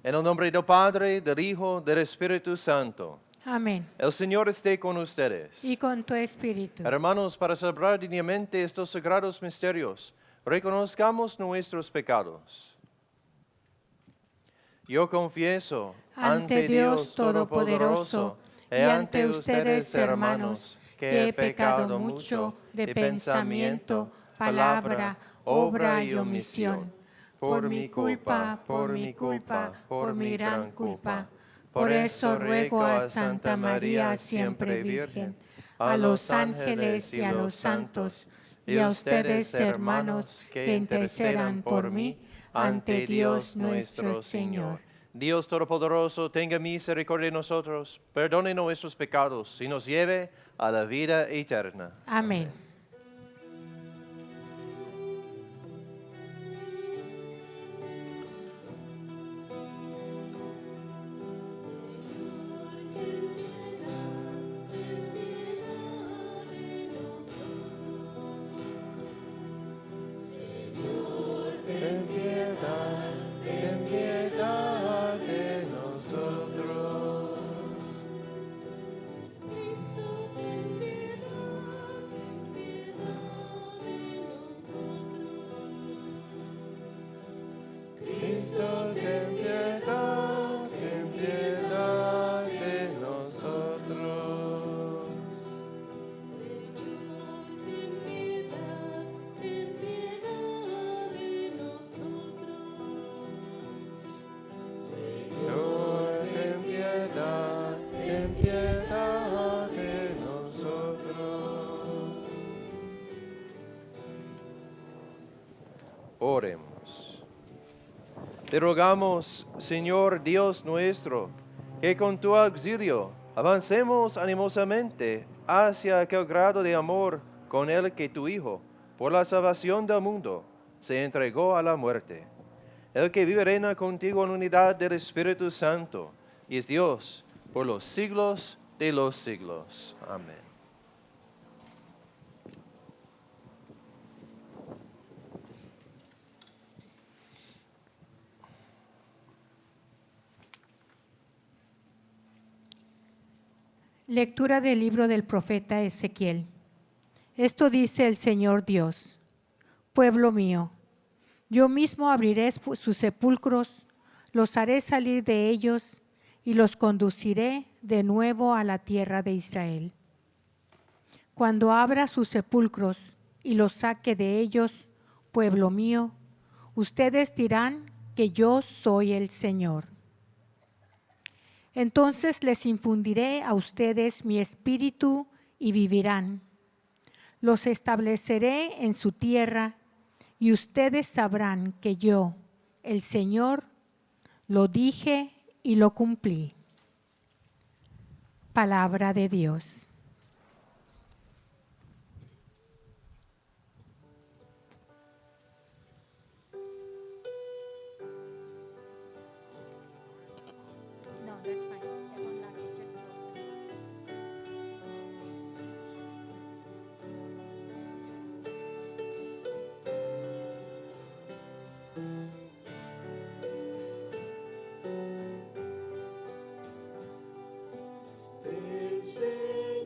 En el nombre del Padre, del Hijo, del Espíritu Santo. Amén. El Señor esté con ustedes. Y con tu espíritu. Hermanos, para celebrar dignamente estos sagrados misterios, reconozcamos nuestros pecados. Yo confieso Ante Dios Todopoderoso y ante ustedes, hermanos, que he pecado mucho de pensamiento, palabra, obra y omisión. Por mi culpa, por mi gran culpa. Por eso ruego a Santa María, siempre Virgen, a los ángeles y a los santos, y a ustedes, hermanos, que intercedan por mí ante Dios nuestro Señor. Dios Todopoderoso, tenga misericordia de nosotros, perdone nuestros pecados y nos lleve a la vida eterna. Amén. Ten piedad de nosotros. Cristo, ten piedad de nosotros. Señor, ten piedad de nosotros. Oremos. Te rogamos, Señor Dios nuestro, que con tu auxilio avancemos animosamente hacia aquel grado de amor con el que tu Hijo, por la salvación del mundo, se entregó a la muerte. El que vive y reina contigo en unidad del Espíritu Santo, y es Dios por los siglos de los siglos. Amén. Lectura del libro del profeta Ezequiel. Esto dice el Señor Dios: pueblo mío, yo mismo abriré sus sepulcros, los haré salir de ellos y los conduciré de nuevo a la tierra de Israel. Cuando abra sus sepulcros y los saque de ellos, pueblo mío, ustedes dirán que yo soy el Señor. Entonces les infundiré a ustedes mi espíritu y vivirán. Los estableceré en su tierra y ustedes sabrán que yo, el Señor, lo dije y lo cumplí. Palabra de Dios. Del Señor.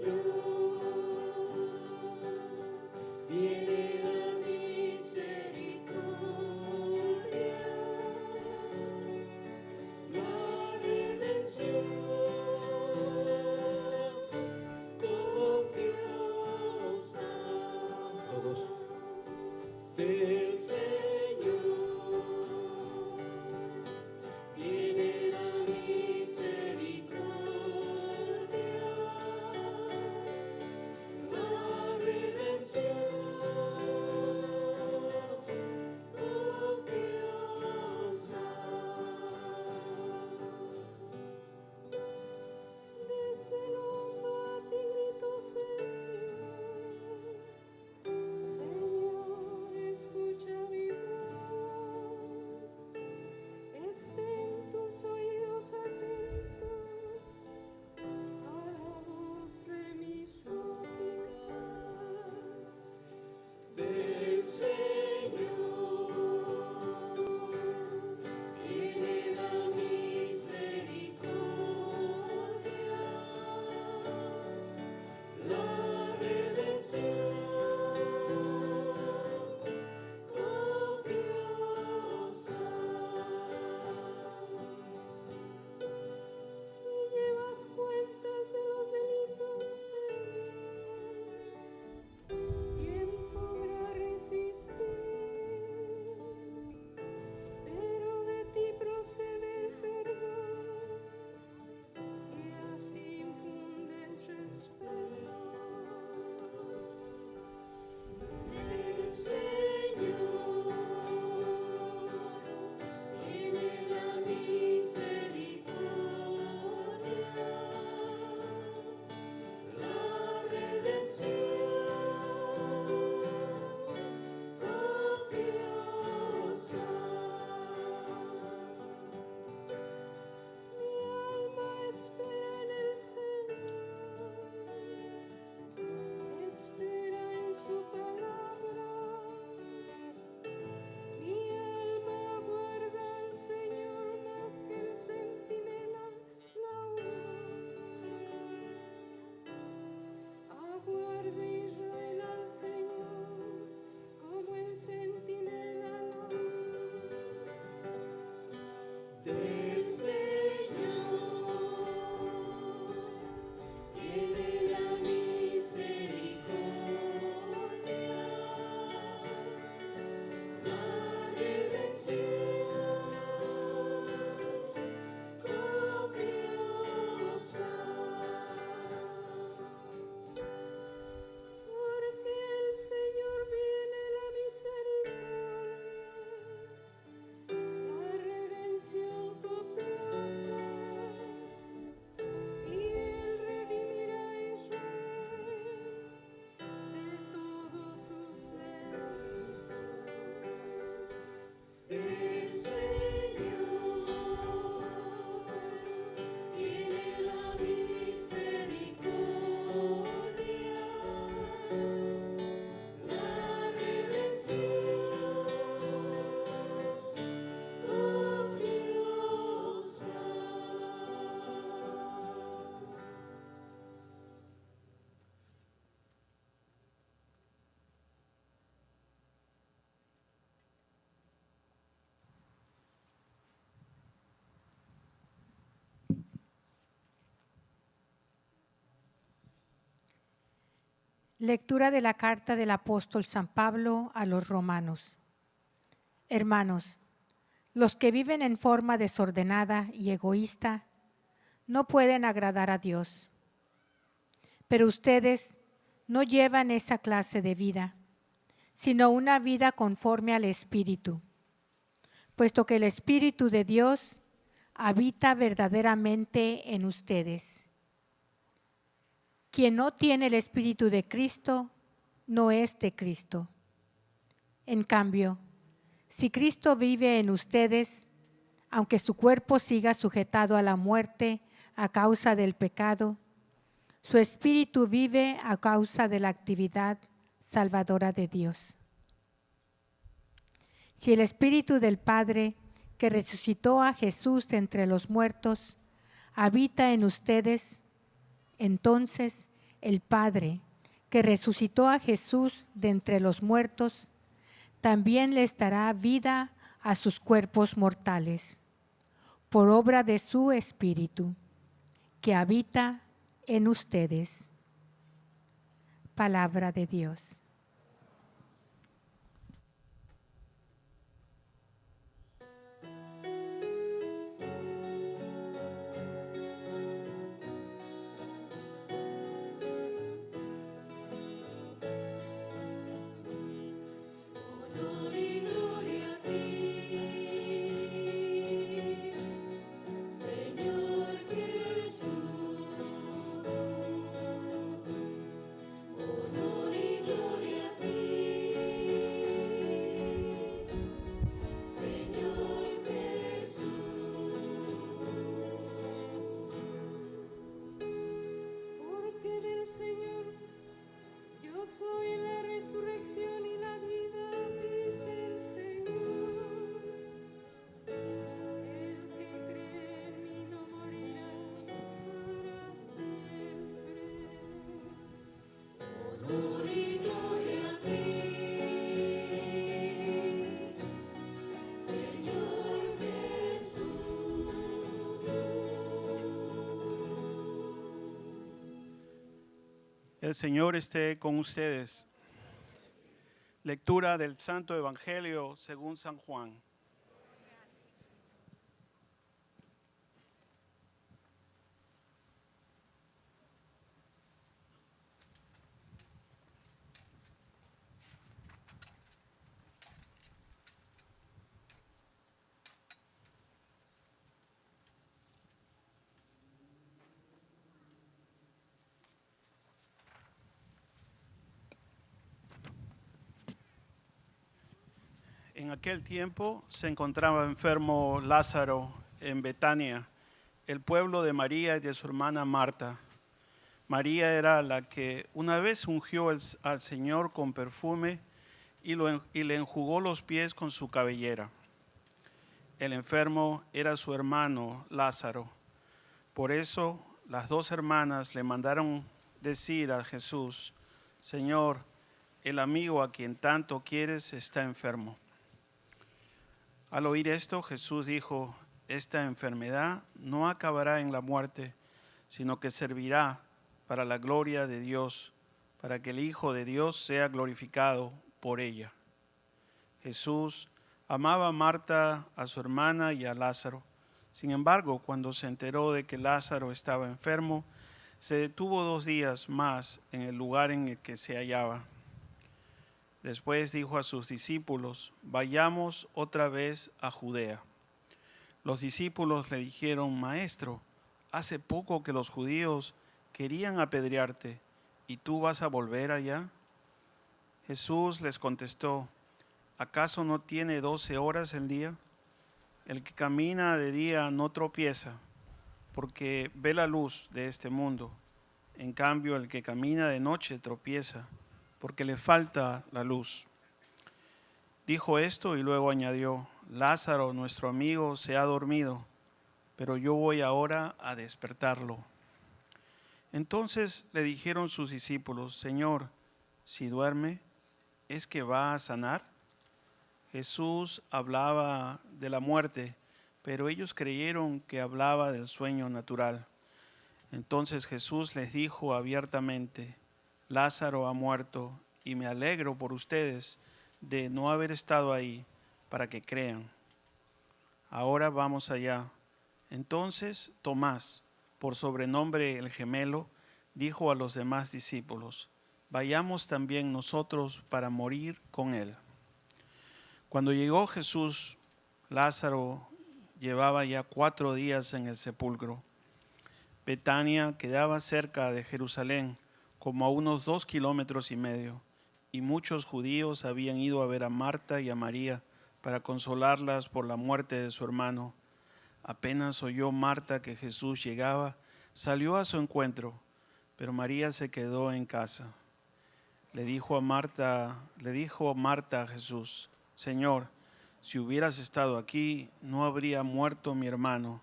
Lectura de la carta del apóstol San Pablo a los romanos. Hermanos, los que viven en forma desordenada y egoísta no pueden agradar a Dios. Pero ustedes no llevan esa clase de vida, sino una vida conforme al Espíritu, puesto que el Espíritu de Dios habita verdaderamente en ustedes. Quien no tiene el Espíritu de Cristo no es de Cristo. En cambio, si Cristo vive en ustedes, aunque su cuerpo siga sujetado a la muerte a causa del pecado, su espíritu vive a causa de la actividad salvadora de Dios. Si el Espíritu del Padre, que resucitó a Jesús de entre los muertos, habita en ustedes, entonces el Padre, que resucitó a Jesús de entre los muertos, también les dará vida a sus cuerpos mortales, por obra de su Espíritu, que habita en ustedes. Palabra de Dios. El Señor esté con ustedes. Lectura del Santo Evangelio según San Juan. En aquel tiempo se encontraba enfermo Lázaro en Betania, el pueblo de María y de su hermana Marta. María era la que una vez ungió al Señor con perfume y le enjugó los pies con su cabellera. El enfermo era su hermano Lázaro. Por eso las dos hermanas le mandaron decir a Jesús: Señor, el amigo a quien tanto quieres está enfermo. Al oír esto, Jesús dijo: esta enfermedad no acabará en la muerte, sino que servirá para la gloria de Dios, para que el Hijo de Dios sea glorificado por ella. Jesús amaba a Marta, a su hermana y a Lázaro. Sin embargo, cuando se enteró de que Lázaro estaba enfermo, se detuvo 2 días más en el lugar en el que se hallaba. Después dijo a sus discípulos: vayamos otra vez a Judea. Los discípulos le dijeron: Maestro, hace poco que los judíos querían apedrearte, ¿y tú vas a volver allá? Jesús les contestó: ¿acaso no tiene 12 horas el día? El que camina de día no tropieza, porque ve la luz de este mundo. En cambio, el que camina de noche tropieza, porque le falta la luz. Dijo esto y luego añadió: Lázaro, nuestro amigo, se ha dormido, pero yo voy ahora a despertarlo. Entonces le dijeron sus discípulos: Señor, si duerme, ¿es que va a sanar? Jesús hablaba de la muerte, pero ellos creyeron que hablaba del sueño natural. Entonces Jesús les dijo abiertamente: Lázaro ha muerto y me alegro por ustedes de no haber estado ahí para que crean. Ahora vamos allá. Entonces Tomás, por sobrenombre el gemelo, dijo a los demás discípulos: vayamos también nosotros para morir con él. Cuando llegó Jesús, Lázaro llevaba ya 4 días en el sepulcro. Betania quedaba cerca de Jerusalén, como a unos 2,5 kilómetros, y muchos judíos habían ido a ver a Marta y a María para consolarlas por la muerte de su hermano. Apenas oyó Marta que Jesús llegaba, salió a su encuentro, pero María se quedó en casa. Le dijo Marta a Jesús: Señor, si hubieras estado aquí, no habría muerto mi hermano.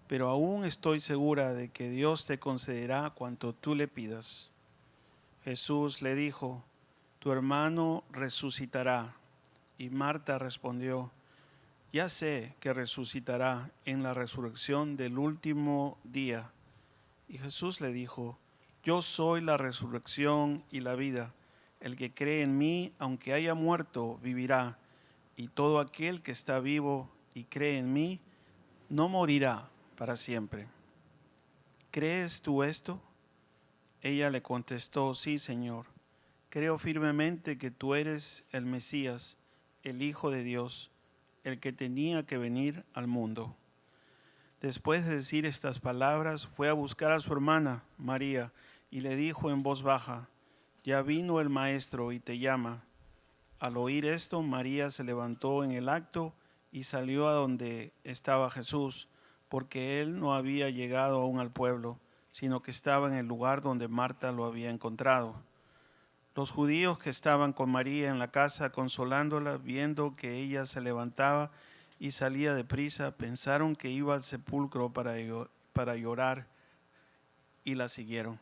Pero aún estoy segura de que Dios te concederá cuanto tú le pidas. Jesús le dijo: tu hermano resucitará. Y Marta respondió: ya sé que resucitará en la resurrección del último día. Y Jesús le dijo: yo soy la resurrección y la vida. El que cree en mí, aunque haya muerto, vivirá. Y todo aquel que está vivo y cree en mí, no morirá para siempre. ¿Crees tú esto? Ella le contestó: sí, Señor. Creo firmemente que tú eres el Mesías, el Hijo de Dios, el que tenía que venir al mundo. Después de decir estas palabras, fue a buscar a su hermana, María, y le dijo en voz baja: ya vino el Maestro y te llama. Al oír esto, María se levantó en el acto y salió a donde estaba Jesús, porque él no había llegado aún al pueblo, sino que estaba en el lugar donde Marta lo había encontrado. Los judíos que estaban con María en la casa consolándola, viendo que ella se levantaba y salía deprisa, pensaron que iba al sepulcro para llorar, y la siguieron.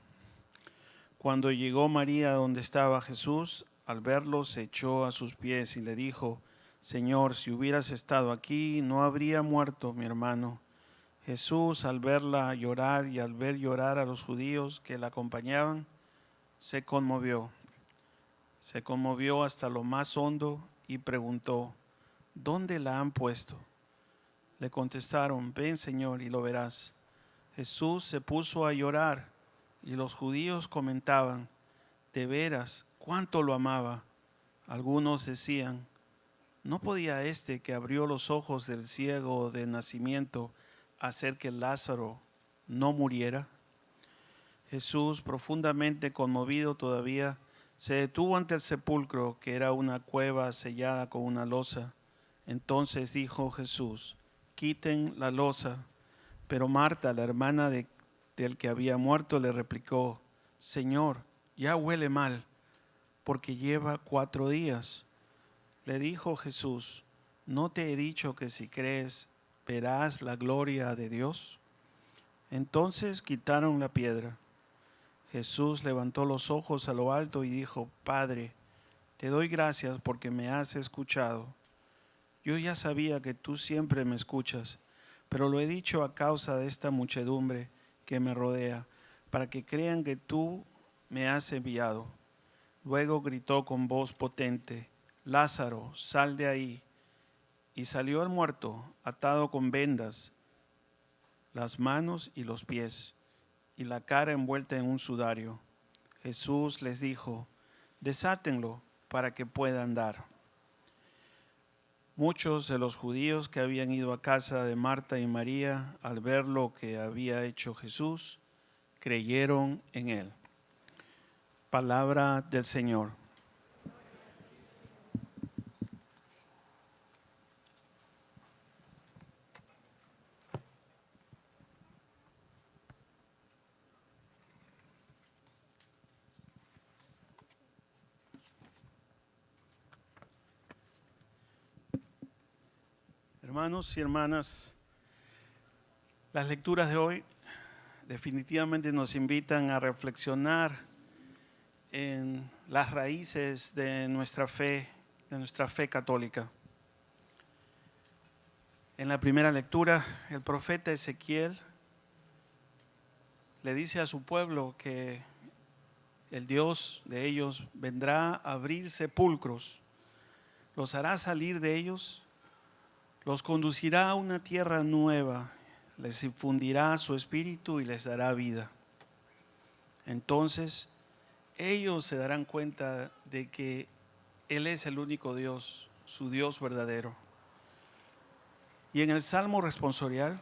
Cuando llegó María donde estaba Jesús, al verlo se echó a sus pies y le dijo: Señor, si hubieras estado aquí, no habría muerto mi hermano. Jesús, al verla llorar y al ver llorar a los judíos que la acompañaban, se conmovió hasta lo más hondo y preguntó: ¿dónde la han puesto? Le contestaron: ven, Señor, y lo verás. Jesús se puso a llorar y los judíos comentaban: de veras, cuánto lo amaba. Algunos decían: ¿no podía este que abrió los ojos del ciego de nacimiento hacer que Lázaro no muriera? Jesús, profundamente conmovido todavía, se detuvo ante el sepulcro, que era una cueva sellada con una losa. Entonces dijo Jesús: quiten la losa. Pero Marta, la hermana del que había muerto, le replicó: Señor, ya huele mal, porque lleva 4 días. Le dijo Jesús: ¿no te he dicho que si crees, verás la gloria de Dios? Entonces quitaron la piedra. Jesús levantó los ojos a lo alto y dijo: Padre, te doy gracias porque me has escuchado. Yo ya sabía que tú siempre me escuchas, pero lo he dicho a causa de esta muchedumbre que me rodea, para que crean que tú me has enviado. Luego gritó con voz potente: Lázaro, sal de ahí. Y salió el muerto, atado con vendas, las manos y los pies, y la cara envuelta en un sudario. Jesús les dijo: desátenlo para que pueda andar. Muchos de los judíos que habían ido a casa de Marta y María, al ver lo que había hecho Jesús, creyeron en él. Palabra del Señor. Hermanos y hermanas, las lecturas de hoy definitivamente nos invitan a reflexionar en las raíces de nuestra fe católica. En la primera lectura, el profeta Ezequiel le dice a su pueblo que el Dios de ellos, vendrá a abrir sepulcros, los hará salir de ellos, los conducirá a una tierra nueva, les infundirá su espíritu y les dará vida. Entonces ellos se darán cuenta de que Él es el único Dios, su Dios verdadero. Y en el Salmo responsorial,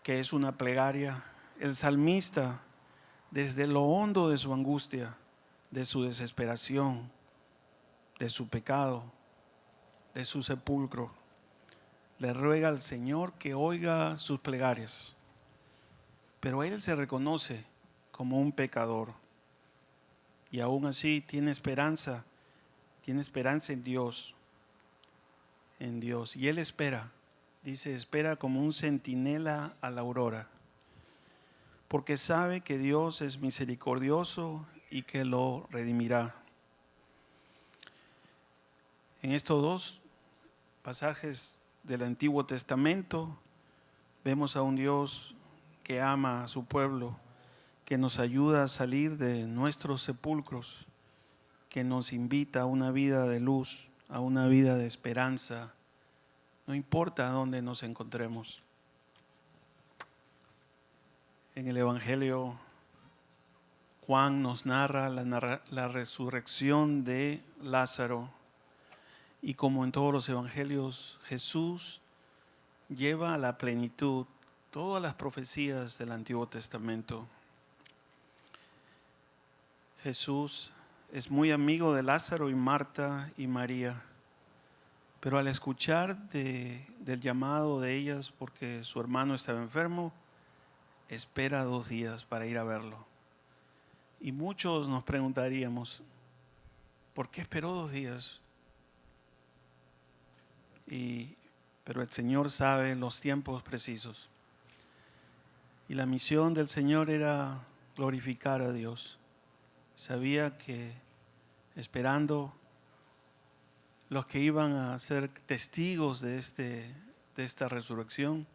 que es una plegaria, el salmista, desde lo hondo de su angustia, de su desesperación, de su pecado, de su sepulcro, le ruega al Señor que oiga sus plegarias. Pero él se reconoce como un pecador y aún así tiene esperanza en Dios, Y él espera, dice, espera como un centinela a la aurora, porque sabe que Dios es misericordioso y que lo redimirá. En estos dos pasajes del Antiguo Testamento vemos a un Dios que ama a su pueblo, que nos ayuda a salir de nuestros sepulcros, que nos invita a una vida de luz, a una vida de esperanza, no importa dónde nos encontremos. En el Evangelio, Juan nos narra la resurrección de Lázaro, y como en todos los evangelios, Jesús lleva a la plenitud todas las profecías del Antiguo Testamento. Jesús es muy amigo de Lázaro y Marta y María, pero al escuchar del llamado de ellas porque su hermano estaba enfermo, espera 2 días para ir a verlo. Y muchos nos preguntaríamos, ¿por qué esperó 2 días? Pero el Señor sabe los tiempos precisos. Y la misión del Señor era glorificar a Dios. Sabía que esperando los que iban a ser testigos de esta resurrección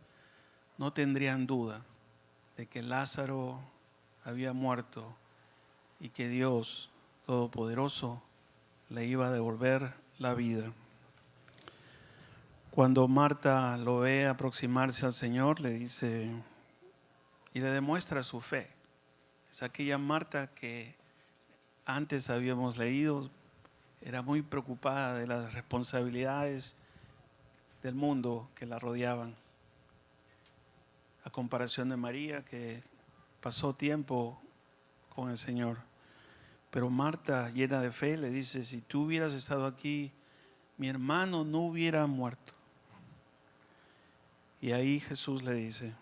no tendrían duda de que Lázaro había muerto y que Dios Todopoderoso le iba a devolver la vida. Cuando Marta lo ve aproximarse al Señor, le dice y le demuestra su fe. Es aquella Marta que antes habíamos leído, era muy preocupada de las responsabilidades del mundo que la rodeaban, a comparación de María, que pasó tiempo con el Señor. Pero Marta, llena de fe, le dice, si tú hubieras estado aquí, mi hermano no hubiera muerto. Y ahí Jesús le dice,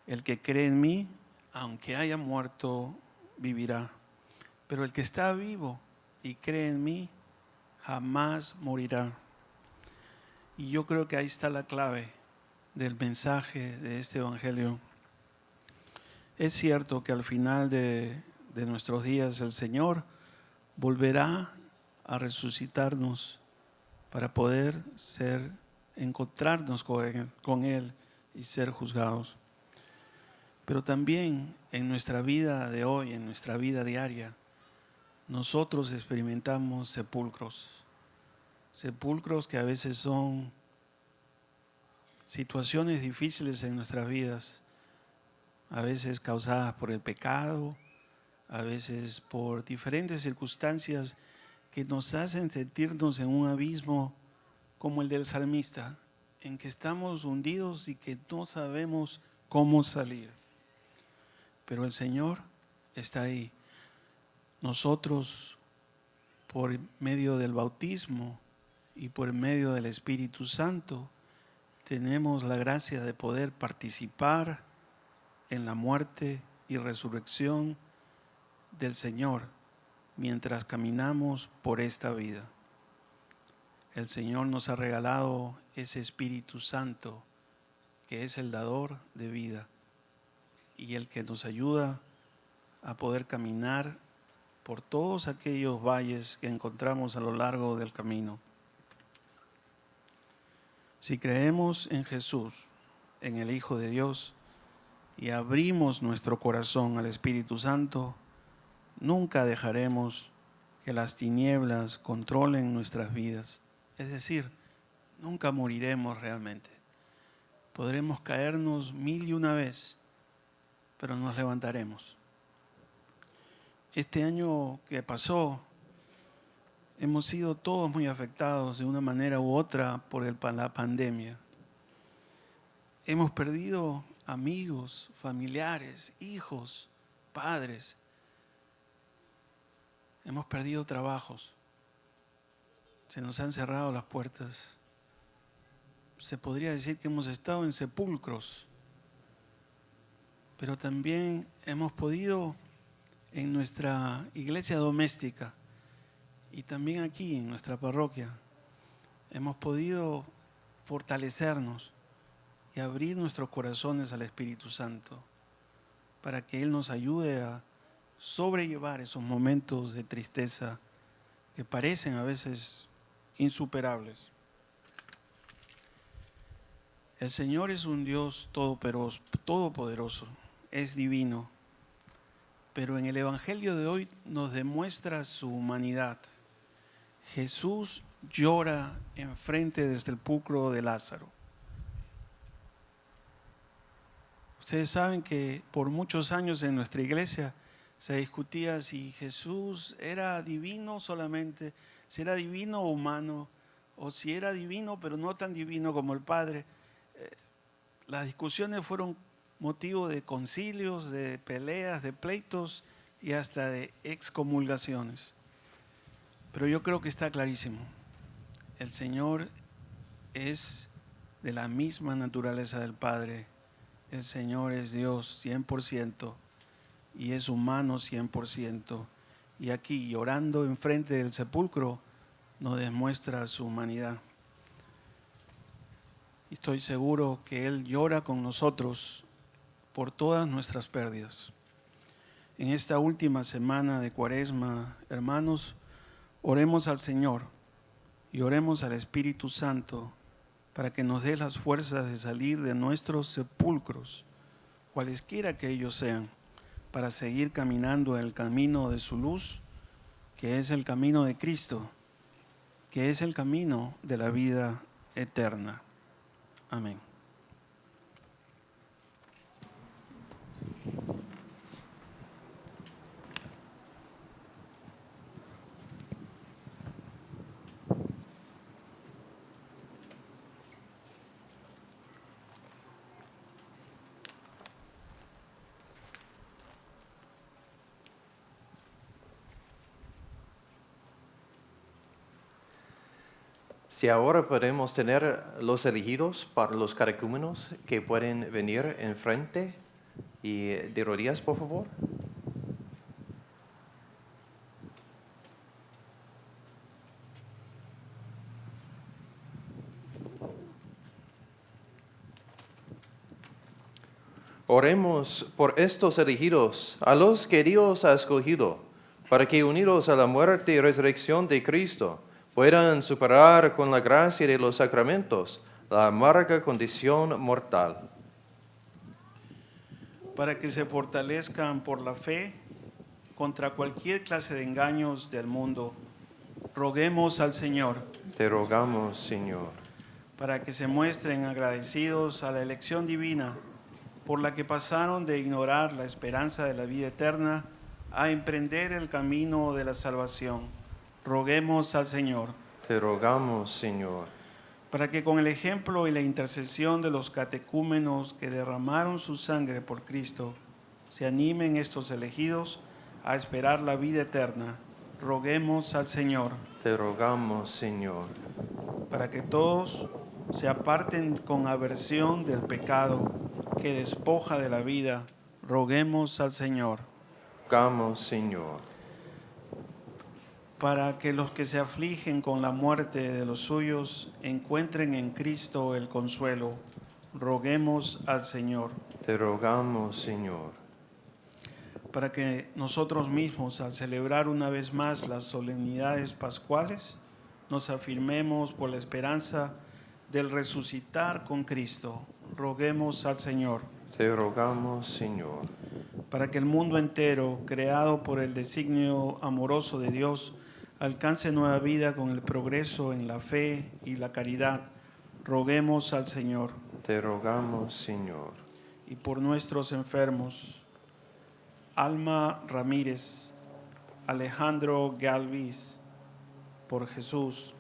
el que cree en mí, aunque haya muerto, vivirá. Pero el que está vivo y cree en mí, jamás morirá. Y yo creo que ahí está la clave del mensaje de este evangelio. Es cierto que al final de nuestros días el Señor volverá a resucitarnos para poder encontrarnos con Él y ser juzgados. Pero también en nuestra vida de hoy, en nuestra vida diaria, nosotros experimentamos sepulcros que a veces son situaciones difíciles en nuestras vidas, a veces causadas por el pecado, a veces por diferentes circunstancias que nos hacen sentirnos en un abismo como el del salmista, en que estamos hundidos y que no sabemos cómo salir. Pero el Señor está ahí. Nosotros, por medio del bautismo y por medio del Espíritu Santo, tenemos la gracia de poder participar en la muerte y resurrección del Señor mientras caminamos por esta vida. El Señor nos ha regalado ese Espíritu Santo que es el dador de vida y el que nos ayuda a poder caminar por todos aquellos valles que encontramos a lo largo del camino. Si creemos en Jesús, en el Hijo de Dios, y abrimos nuestro corazón al Espíritu Santo, nunca dejaremos que las tinieblas controlen nuestras vidas. Es decir, nunca moriremos realmente. Podremos caernos 1001 vez, pero nos levantaremos. Este año que pasó, hemos sido todos muy afectados de una manera u otra por la pandemia. Hemos perdido amigos, familiares, hijos, padres. Hemos perdido trabajos. Se nos han cerrado las puertas. Se podría decir que hemos estado en sepulcros. Pero también hemos podido en nuestra iglesia doméstica y también aquí en nuestra parroquia, hemos podido fortalecernos y abrir nuestros corazones al Espíritu Santo para que Él nos ayude a sobrellevar esos momentos de tristeza que parecen a veces insuperables. El Señor es un Dios todopoderoso, es divino, pero en el Evangelio de hoy nos demuestra su humanidad. Jesús llora enfrente del sepulcro de Lázaro. Ustedes saben que por muchos años en nuestra iglesia se discutía si Jesús era divino solamente, si era divino o humano, o si era divino pero no tan divino como el Padre. Las discusiones fueron motivo de concilios, de peleas, de pleitos y hasta de excomulgaciones. Pero yo creo que está clarísimo. El Señor es de la misma naturaleza del Padre. El Señor es Dios 100% y es humano 100%. Y aquí, llorando enfrente del sepulcro, nos demuestra su humanidad. Y estoy seguro que Él llora con nosotros por todas nuestras pérdidas. En esta última semana de Cuaresma, hermanos, oremos al Señor y oremos al Espíritu Santo para que nos dé las fuerzas de salir de nuestros sepulcros, cualesquiera que ellos sean, para seguir caminando en el camino de su luz, que es el camino de Cristo, que es el camino de la vida eterna. Amén. Si ahora podemos tener los elegidos para los catecúmenos que pueden venir enfrente y de rodillas, por favor. Oremos por estos elegidos, a los que Dios ha escogido, para que unidos a la muerte y resurrección de Cristo, puedan superar con la gracia de los sacramentos la amarga condición mortal. Para que se fortalezcan por la fe contra cualquier clase de engaños del mundo, roguemos al Señor. Te rogamos, Señor. Para que se muestren agradecidos a la elección divina, por la que pasaron de ignorar la esperanza de la vida eterna a emprender el camino de la salvación. Roguemos al Señor. Te rogamos, Señor. Para que con el ejemplo y la intercesión de los catecúmenos que derramaron su sangre por Cristo, se animen estos elegidos a esperar la vida eterna. Roguemos al Señor. Te rogamos, Señor. Para que todos se aparten con aversión del pecado que despoja de la vida. Roguemos al Señor. Rogamos, Señor. Para que los que se afligen con la muerte de los suyos encuentren en Cristo el consuelo. Roguemos al Señor. Te rogamos, Señor. Para que nosotros mismos, al celebrar una vez más las solemnidades pascuales, nos afirmemos por la esperanza del resucitar con Cristo. Roguemos al Señor. Te rogamos, Señor. para que el mundo entero, creado por el designio amoroso de Dios, alcance nueva vida con el progreso en la fe y la caridad. Roguemos al Señor. Te rogamos, Señor. Y por nuestros enfermos, Alma Ramírez, Alejandro Galvis, por Jesús,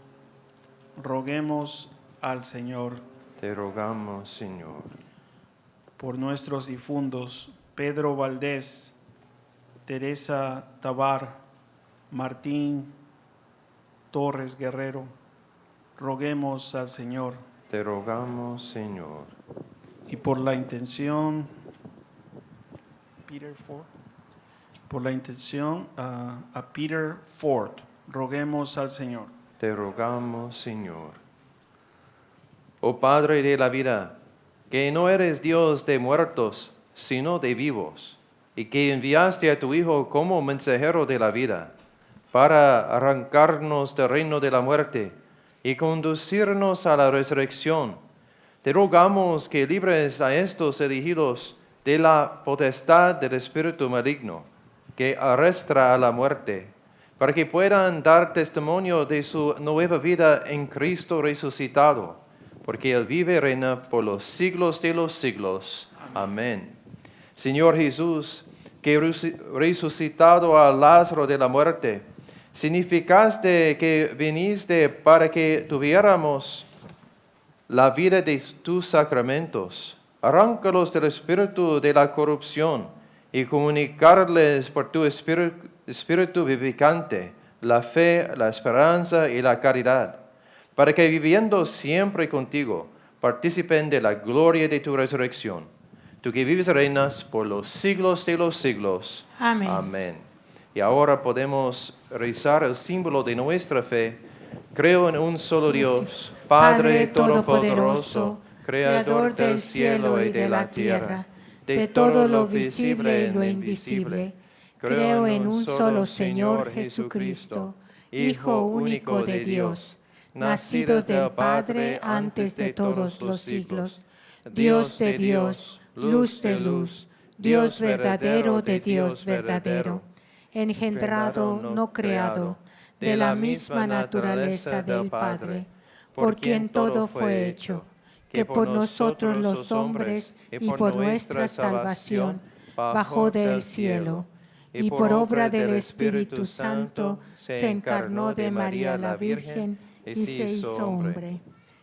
roguemos al Señor. Te rogamos, Señor. Por nuestros difuntos, Pedro Valdés, Teresa Tabar, Martín Torres Guerrero, roguemos al Señor. Te rogamos, Señor. Y por la intención, Peter Ford, por la intención a Peter Ford, roguemos al Señor. Te rogamos, Señor. Oh Padre de la vida, que no eres Dios de muertos, sino de vivos, y que enviaste a tu Hijo como mensajero de la vida, para arrancarnos del reino de la muerte y conducirnos a la resurrección. Te rogamos que libres a estos elegidos de la potestad del espíritu maligno, que arrastra a la muerte, para que puedan dar testimonio de su nueva vida en Cristo resucitado, porque Él vive y reina por los siglos de los siglos. Amén. Señor Jesús, que resucitado a Lázaro de la muerte, significaste que viniste para que tuviéramos la vida de tus sacramentos. Arráncalos del espíritu de la corrupción y comunicarles por tu espíritu vivificante la fe, la esperanza y la caridad, para que viviendo siempre contigo participen de la gloria de tu resurrección. Tú que vives y reinas por los siglos de los siglos. Amén. Amén. Y ahora podemos rezar el símbolo de nuestra fe. Creo en un solo Dios, Padre Todopoderoso, Creador del cielo y de la tierra, de todo lo visible y lo invisible. Creo en un solo Señor Jesucristo, Hijo único de Dios, nacido del Padre antes de todos los siglos, Dios de Dios, luz de luz, Dios verdadero de Dios verdadero, engendrado, no creado, de la misma naturaleza del Padre, por quien todo fue hecho, que por nosotros los hombres y por nuestra salvación bajó del cielo, y por obra del Espíritu Santo se encarnó de María la Virgen y se hizo hombre.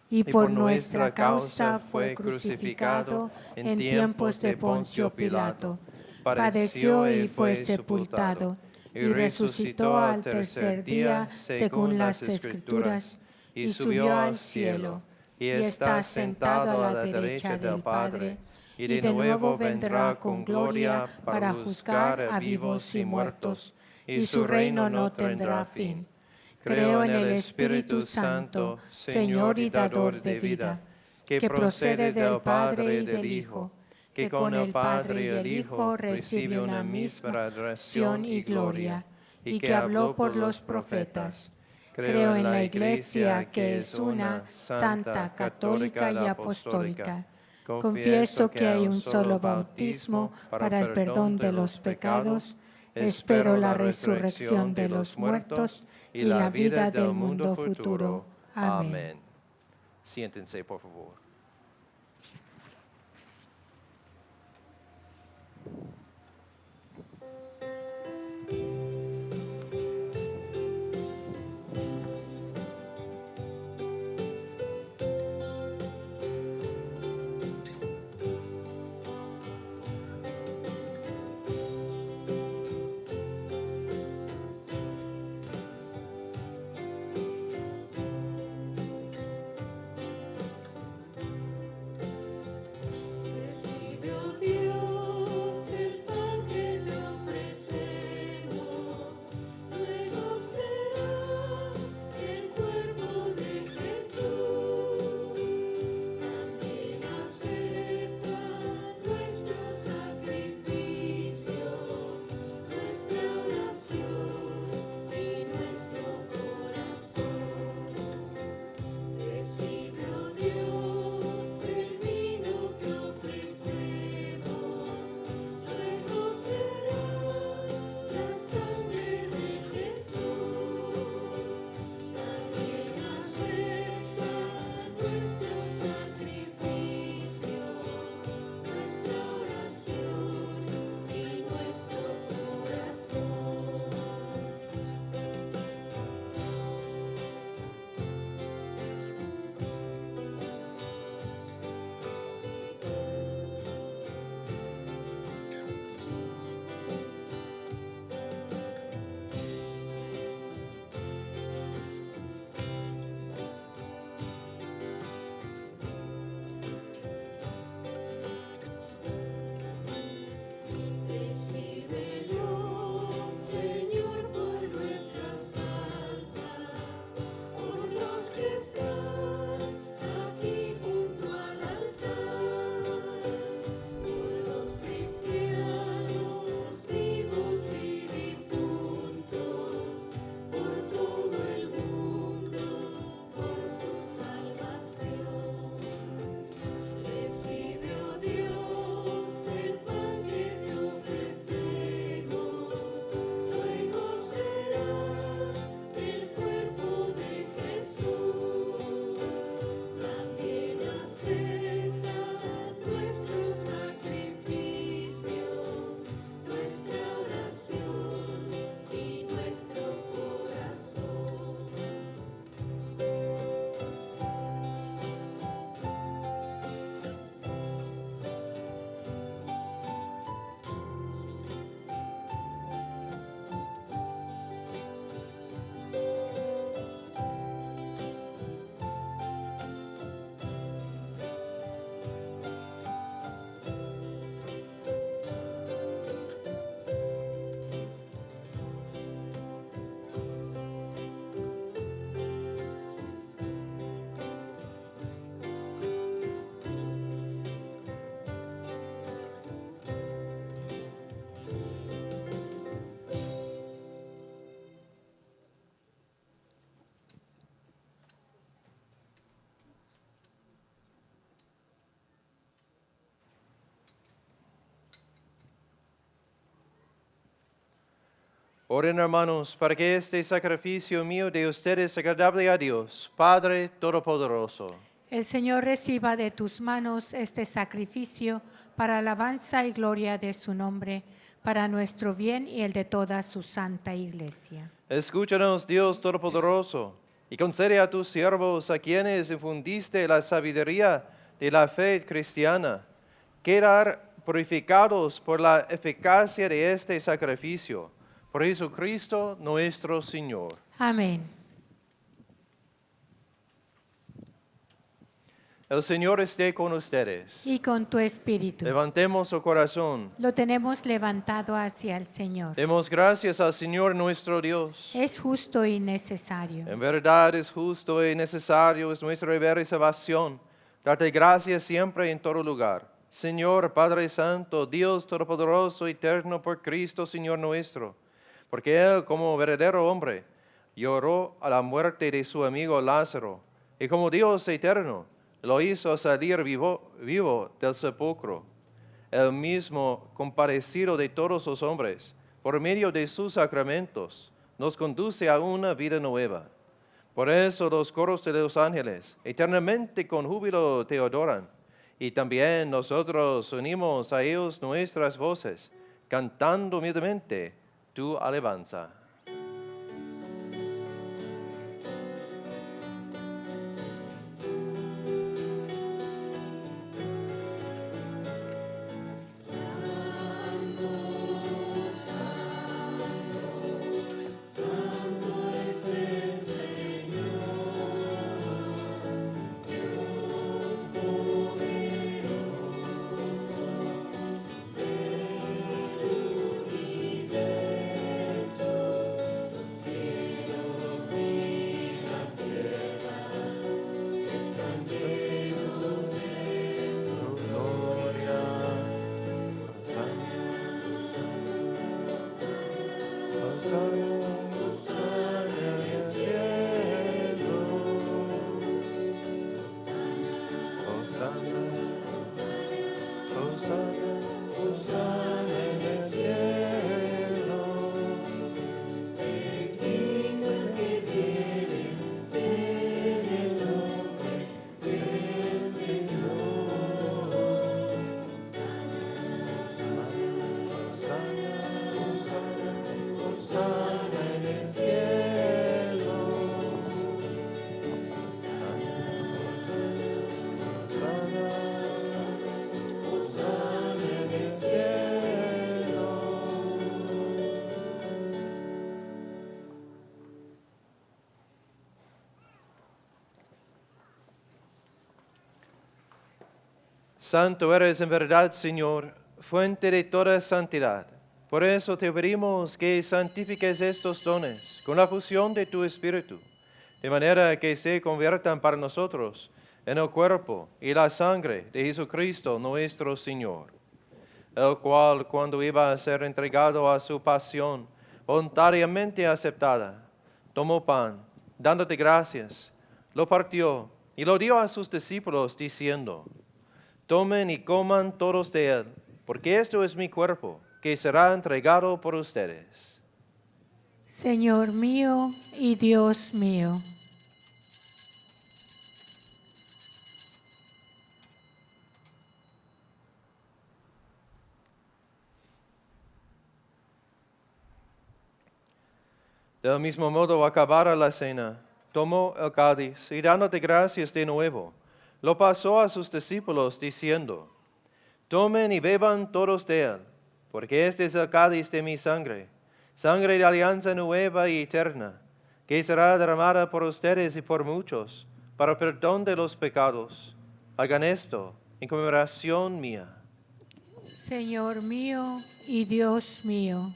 Y por nuestra causa fue crucificado en tiempos de Poncio Pilato, padeció y fue sepultado, y resucitó al tercer día según las Escrituras, y subió al cielo, y está sentado a la derecha del Padre, y de nuevo vendrá con gloria para juzgar a vivos y muertos, y su reino no tendrá fin. Creo en el Espíritu Santo, Señor y dador de vida, que procede del Padre y del Hijo, que con el Padre y el Hijo recibe una misma adoración y gloria, y que habló por los profetas. Creo en la Iglesia, que es una, santa, católica y apostólica. Confieso que hay un solo bautismo para el perdón de los pecados. Espero la resurrección de los muertos y la vida del mundo futuro. Amén. Siéntense, por favor. Oren, hermanos, para que este sacrificio mío de ustedes sea agradable a Dios, Padre Todopoderoso. El Señor reciba de tus manos este sacrificio para alabanza y gloria de su nombre, para nuestro bien y el de toda su santa iglesia. Escúchanos, Dios Todopoderoso, y concede a tus siervos, a quienes infundiste la sabiduría de la fe cristiana, quedar purificados por la eficacia de este sacrificio. Por Jesucristo nuestro Señor. Amén. El Señor esté con ustedes. Y con tu espíritu. Levantemos su corazón. Lo tenemos levantado hacia el Señor. Demos gracias al Señor nuestro Dios. Es justo y necesario. En verdad es justo y necesario, es nuestro deber y salvación. Darte gracias siempre y en todo lugar. Señor, Padre Santo, Dios Todopoderoso, eterno por Cristo, Señor nuestro. Porque Él, como verdadero hombre, lloró a la muerte de su amigo Lázaro. Y como Dios eterno, lo hizo salir vivo del sepulcro. Él mismo, compadecido de todos los hombres, por medio de sus sacramentos, nos conduce a una vida nueva. Por eso los coros de los ángeles eternamente con júbilo te adoran. Y también nosotros unimos a ellos nuestras voces, cantando humildemente tu alabanza. Santo eres en verdad, Señor, fuente de toda santidad. Por eso te pedimos que santifiques estos dones con la fusión de tu Espíritu, de manera que se conviertan para nosotros en el cuerpo y la sangre de Jesucristo nuestro Señor, el cual, cuando iba a ser entregado a su pasión voluntariamente aceptada, tomó pan, dándote gracias, lo partió y lo dio a sus discípulos, diciendo: tomen y coman todos de él, porque esto es mi cuerpo, que será entregado por ustedes. Señor mío y Dios mío. Del mismo modo, acabada la cena, tomó el cáliz y dándote gracias de nuevo, lo pasó a sus discípulos diciendo: tomen y beban todos de él, porque este es el cáliz de mi sangre, sangre de alianza nueva y eterna, que será derramada por ustedes y por muchos, para perdón de los pecados. Hagan esto en conmemoración mía. Señor mío y Dios mío.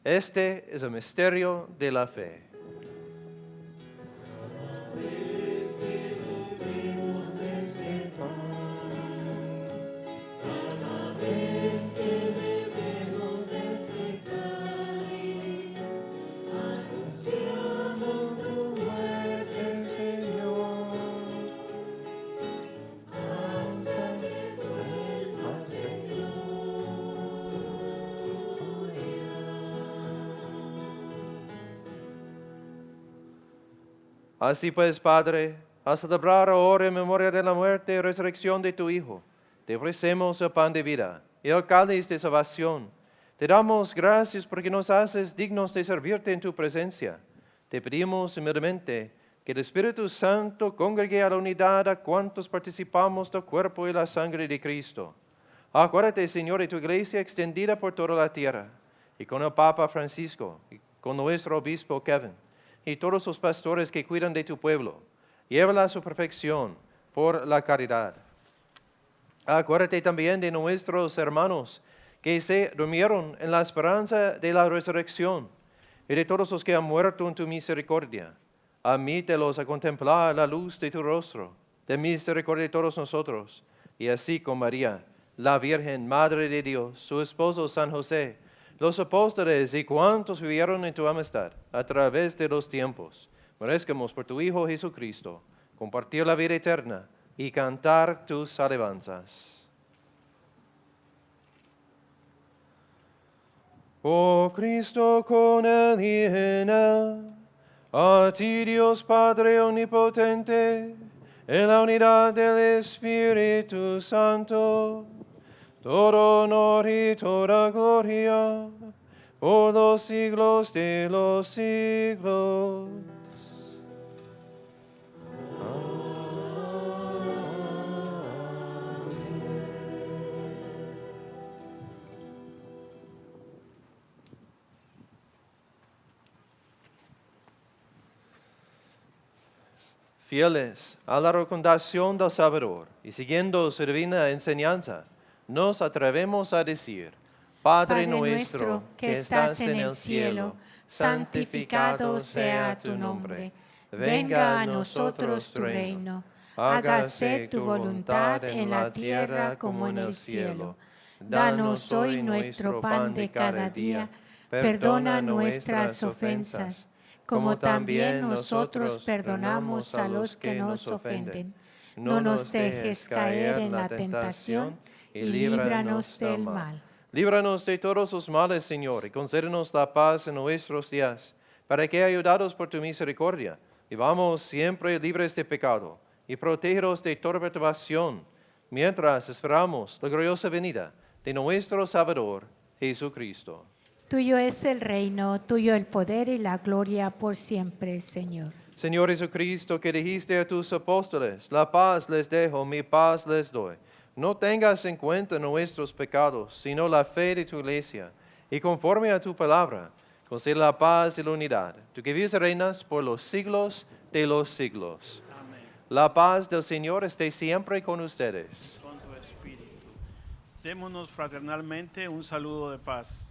Este es el misterio de la fe. Anunciamos Así pues, Padre, al celebrar ahora en memoria de la muerte y resurrección de tu Hijo, te ofrecemos el pan de vida y el cáliz de salvación. Te damos gracias porque nos haces dignos de servirte en tu presencia. Te pedimos humildemente que el Espíritu Santo congregue a la unidad a cuantos participamos del cuerpo y la sangre de Cristo. Acuérdate, Señor, de tu iglesia extendida por toda la tierra, y con el Papa Francisco, y con nuestro obispo Kevin, y todos los pastores que cuidan de tu pueblo. Llévala a su perfección por la caridad. Acuérdate también de nuestros hermanos que se durmieron en la esperanza de la resurrección, y de todos los que han muerto en tu misericordia. Admítelos a contemplar la luz de tu rostro, de misericordia de todos nosotros, y así con María, la Virgen, Madre de Dios, su esposo San José, los apóstoles y cuantos vivieron en tu amistad a través de los tiempos, merezcamos por tu Hijo Jesucristo compartir la vida eterna y cantar tus alabanzas. Oh Cristo, con él y en él, a ti Dios Padre omnipotente, en la unidad del Espíritu Santo, todo honor y toda gloria, por los siglos de los siglos. Fieles a la recomendación del Salvador y siguiendo su divina enseñanza, nos atrevemos a decir: Padre nuestro que estás en el cielo, santificado sea tu nombre. Venga a nosotros tu reino. Hágase tu voluntad en la tierra como en el cielo. Danos hoy nuestro pan de cada día. Perdona nuestras ofensas, como también nosotros perdonamos a los que nos ofenden. No nos dejes caer en la tentación y líbranos del mal. Líbranos de todos los males, Señor, y concédenos la paz en nuestros días, para que, ayudados por tu misericordia, vivamos siempre libres de pecado y protegidos de toda perturbación, mientras esperamos la gloriosa venida de nuestro Salvador, Jesucristo. Tuyo es el reino, tuyo el poder y la gloria por siempre, Señor. Señor Jesucristo, que dijiste a tus apóstoles: la paz les dejo, mi paz les doy. No tengas en cuenta nuestros pecados, sino la fe de tu iglesia. Y conforme a tu palabra, concede la paz y la unidad. Tú que vives y reinas por los siglos de los siglos. Amén. La paz del Señor esté siempre con ustedes. Con tu espíritu. Démonos fraternalmente un saludo de paz.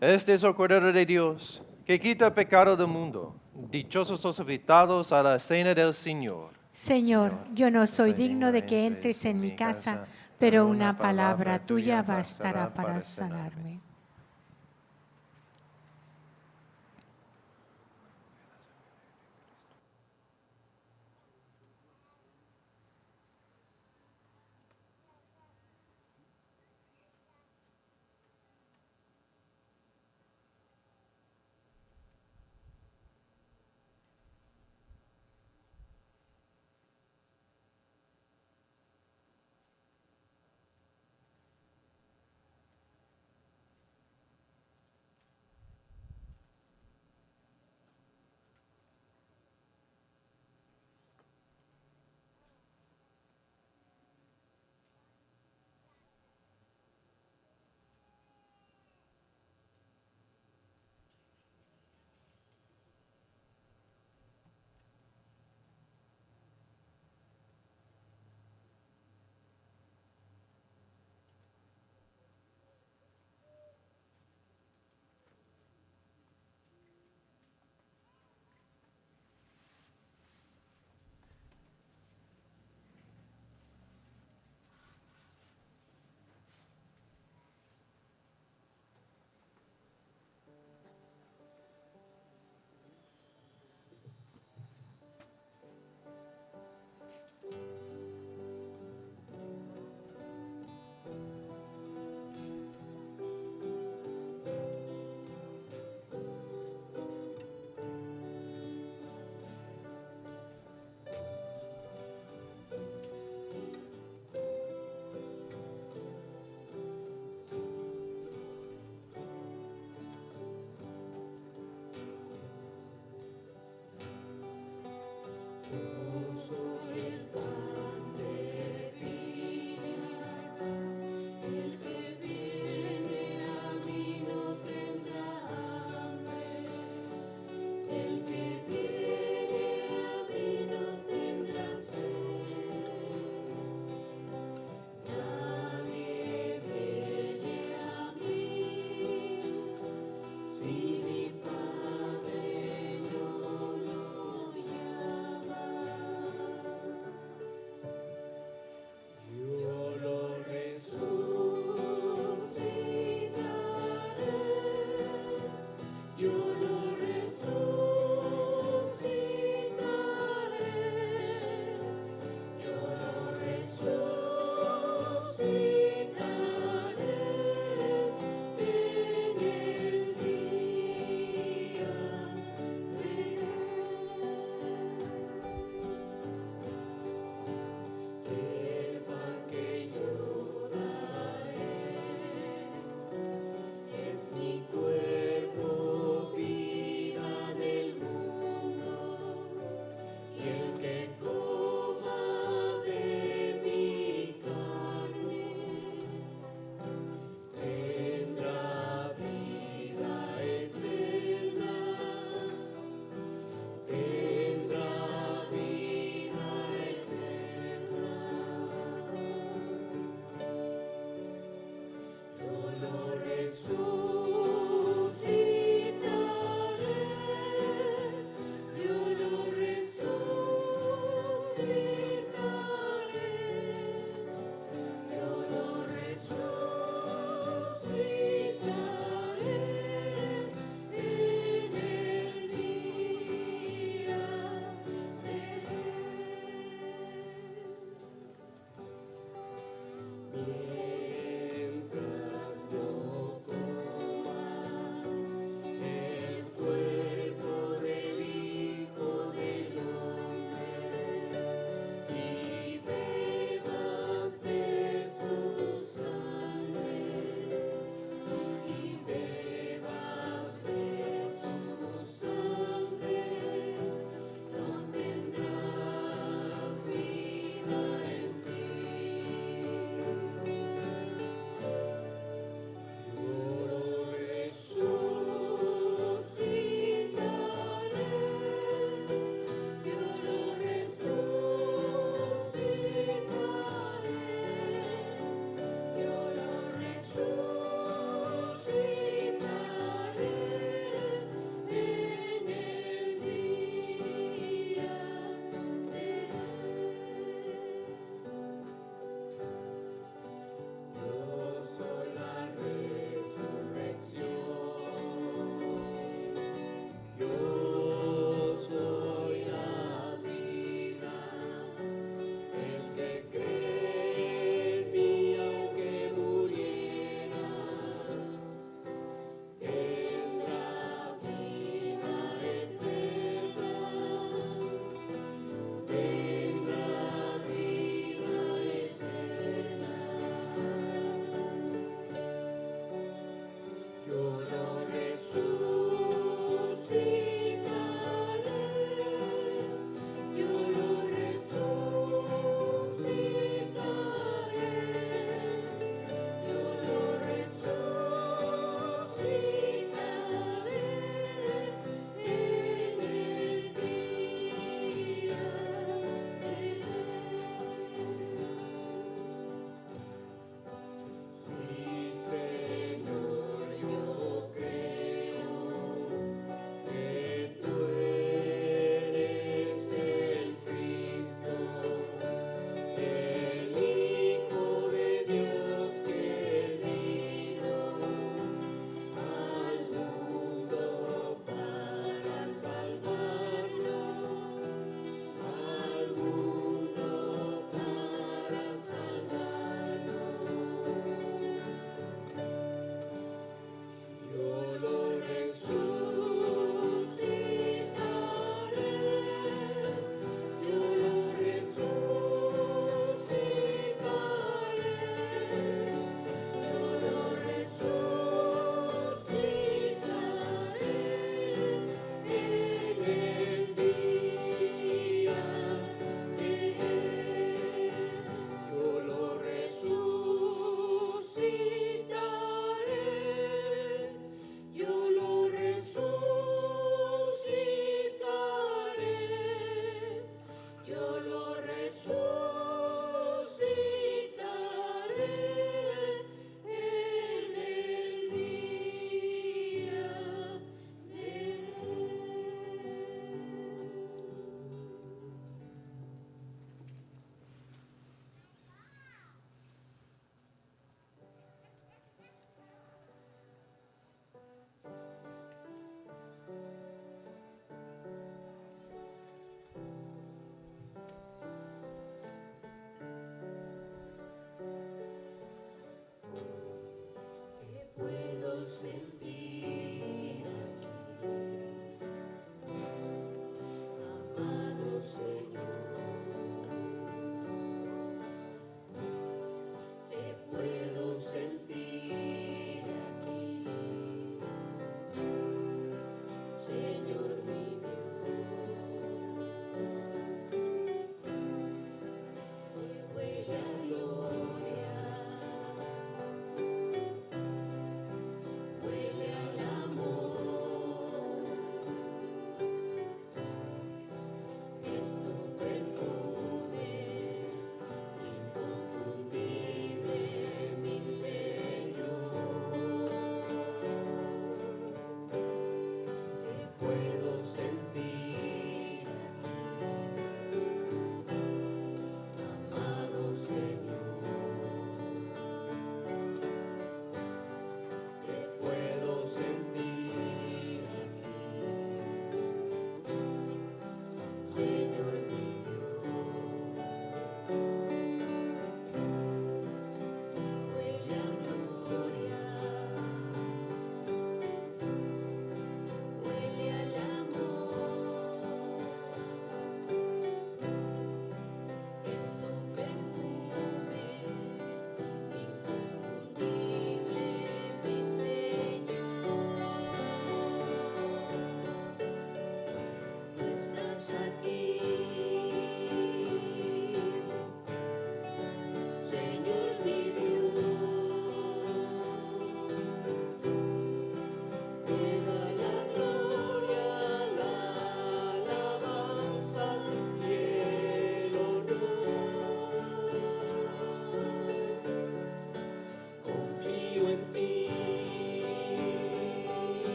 Este es el Cordero de Dios, que quita el pecado del mundo. Dichosos los invitados a la cena del Señor. Señor, yo no soy digno de que entres en mi casa, pero una palabra tuya bastará para sanarme.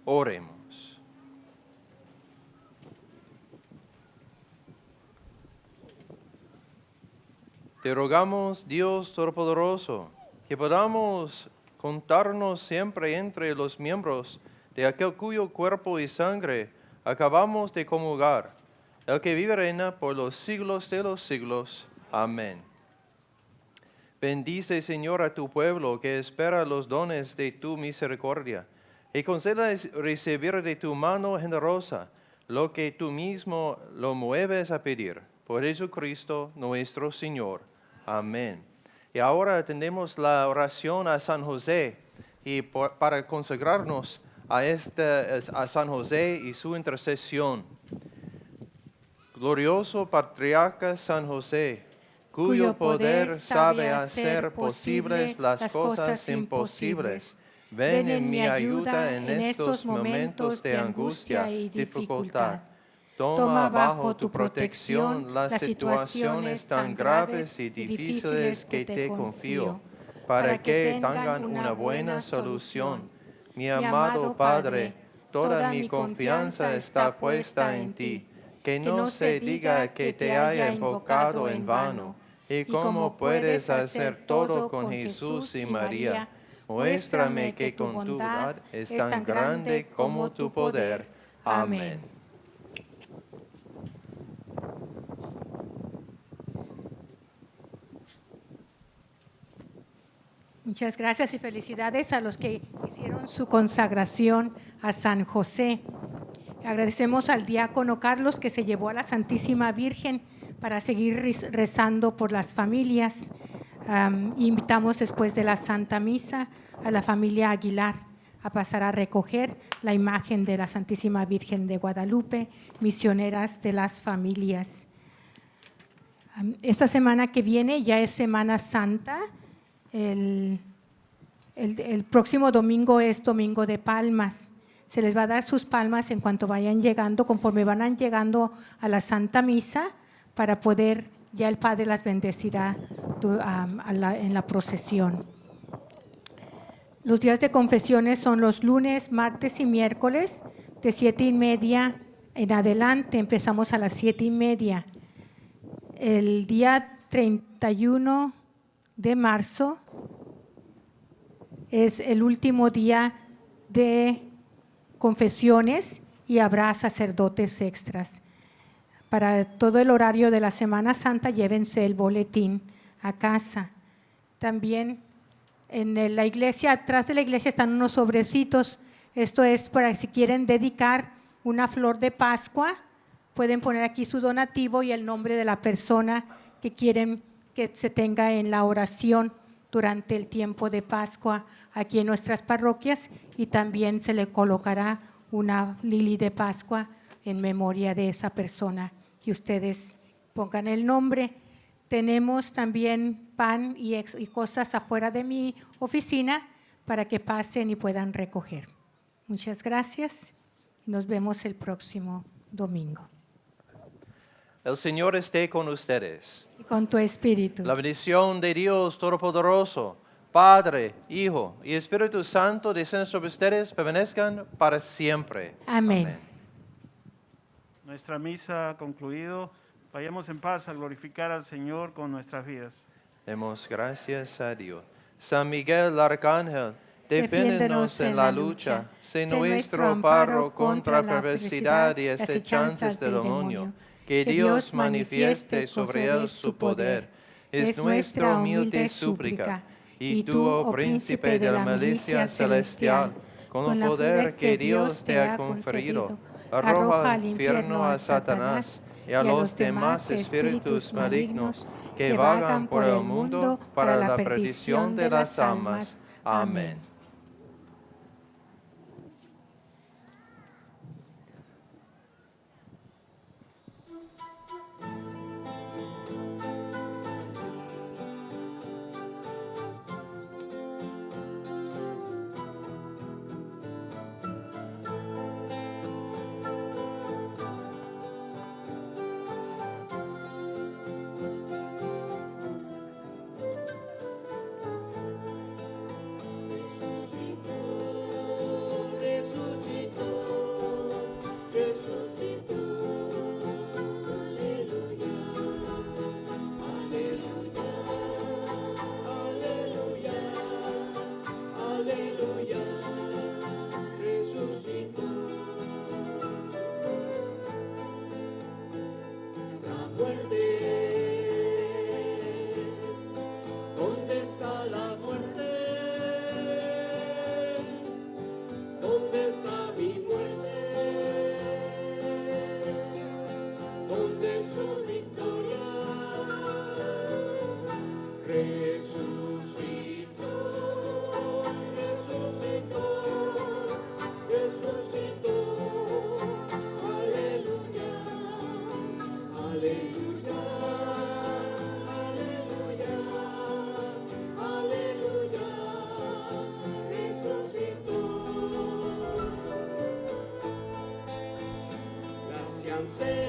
Oremos. Te rogamos, Dios Todopoderoso, que podamos contarnos siempre entre los miembros de aquel cuyo cuerpo y sangre acabamos de comulgar, el que vive y reina por los siglos de los siglos. Amén. Bendice, Señor, a tu pueblo que espera los dones de tu misericordia, y concédales recibir de tu mano generosa lo que tú mismo lo mueves a pedir. Por Jesucristo nuestro Señor. Amén. Y ahora atendemos la oración a San José, y para consagrarnos a San José y su intercesión. Glorioso Patriarca San José, cuyo poder sabe hacer posibles las cosas imposibles, ven en mi ayuda en estos momentos de angustia y dificultad. Toma bajo tu protección las situaciones tan graves y difíciles que te confío, para que tengan una buena solución. Mi amado Padre, toda mi confianza está puesta en ti. Que no se diga que te haya invocado en vano. Y como puedes hacer todo con Jesús y María, muéstrame que tu bondad es tan grande como tu poder. Amén. Muchas gracias y felicidades a los que hicieron su consagración a San José. Agradecemos al diácono Carlos que se llevó a la Santísima Virgen para seguir rezando por las familias. Invitamos después de la Santa Misa a la familia Aguilar a pasar a recoger la imagen de la Santísima Virgen de Guadalupe, misioneras de las familias. Esta semana que viene ya es Semana Santa. El próximo domingo es Domingo de Palmas. Se les va a dar sus palmas en cuanto vayan llegando, conforme van llegando a la Santa Misa, para poder, ya el Padre las bendecirá en la procesión. Los días de confesiones son los lunes, martes y miércoles, de 7:30 en adelante. Empezamos a las 7:30. El día 31 de marzo es el último día de confesiones y habrá sacerdotes extras. Para todo el horario de la Semana Santa, llévense el boletín a casa. También en la iglesia, atrás de la iglesia están unos sobrecitos. Esto es para si quieren dedicar una flor de Pascua, pueden poner aquí su donativo y el nombre de la persona que quieren que se tenga en la oración durante el tiempo de Pascua aquí en nuestras parroquias, y también se le colocará una lili de Pascua en memoria de esa persona y ustedes pongan el nombre. Tenemos también pan y cosas afuera de mi oficina para que pasen y puedan recoger. Muchas gracias. Nos vemos el próximo domingo. El Señor esté con ustedes. Y con tu espíritu. La bendición de Dios Todopoderoso, Padre, Hijo y Espíritu Santo, descienda sobre ustedes, permanezcan para siempre. Amén. Nuestra misa ha concluido. Vayamos en paz a glorificar al Señor con nuestras vidas. Demos gracias a Dios. San Miguel Arcángel, defiéndenos en la lucha. Sé nuestro amparo contra la perversidad y acechanzas del demonio. Que Dios manifieste sobre él su poder. Es nuestra humilde súplica. Y tú, oh príncipe de la milicia celestial, con el poder que Dios te ha conferido, arroja al infierno a Satanás y a los demás espíritus malignos que vagan por el mundo para la perdición de las almas. Amén. Señor.